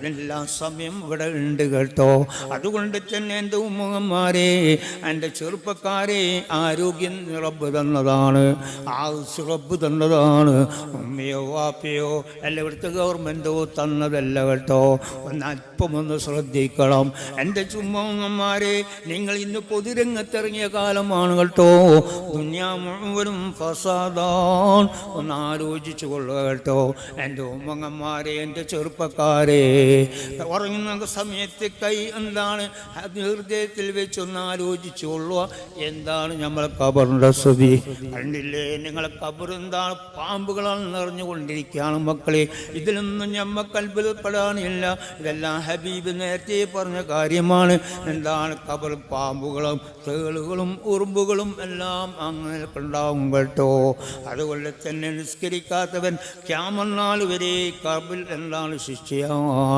എല്ലാ സമയം ഇവിടെ ഉണ്ട് കേട്ടോ. അതുകൊണ്ട് തന്നെ എൻ്റെ ഉമ്മമാരെ, എൻ്റെ ചെറുപ്പക്കാരെ, ആരോഗ്യം റബ്ബ് തന്നതാണ്, ആയുസ് റബ്ബ് തന്നതാണ്. ഉമ്മയോ വാപ്പയോ അല്ല ഇവിടുത്തെ ഗവൺമെൻറ്റോ തന്നതല്ല കേട്ടോ. അല്പമൊന്ന് ശ്രദ്ധിക്കണം എൻ്റെ ചുമ്മമാരെ. നിങ്ങൾ ഇന്ന് പൊതുരംഗത്തിറങ്ങിയ കാലമാണ് കേട്ടോ. ദുനിയാ മുഴുവനും ഫസാദാൻ. ഒന്ന് ആലോചിച്ചു കൊള്ളുക കേട്ടോ എൻ്റെ ഉമ്മമാരെ, എൻ്റെ ചെറുപ്പക്കാരെ. ഉറങ്ങുന്ന സമയത്ത് കൈ എന്താണ് ഹൃദയത്തിൽ വെച്ചൊന്ന് ആലോചിച്ചു കൊള്ളുക. എന്താണ് നമ്മളെ ഖബറിൻ്റെ സ്ഥിതി കണ്ടില്ലേ? നിങ്ങളെ ഖബർ എന്താണ്? പാമ്പുകളാണ് നിറഞ്ഞുകൊണ്ടിരിക്കുകയാണ് മക്കളെ. ഇതിലൊന്നും ഞമ്മക്ക് അത്ഭുതപ്പെടാനില്ല. ഇതെല്ലാം ഹബീബ് നേരത്തെ പറഞ്ഞ കാര്യമാണ്. എന്താണ് ഖബർ? പാമ്പുകളും തേളുകളും ഉറുമ്പുകളും എല്ലാം അങ്ങനെ ഉണ്ടാവും കേട്ടോ. അതുകൊണ്ട് തന്നെ നിസ്കരിക്കാത്തവൻ ഖിയാമത്ത് നാൾ വരെ ഖബറിൽ എന്താണ് ശിക്ഷയാണ്.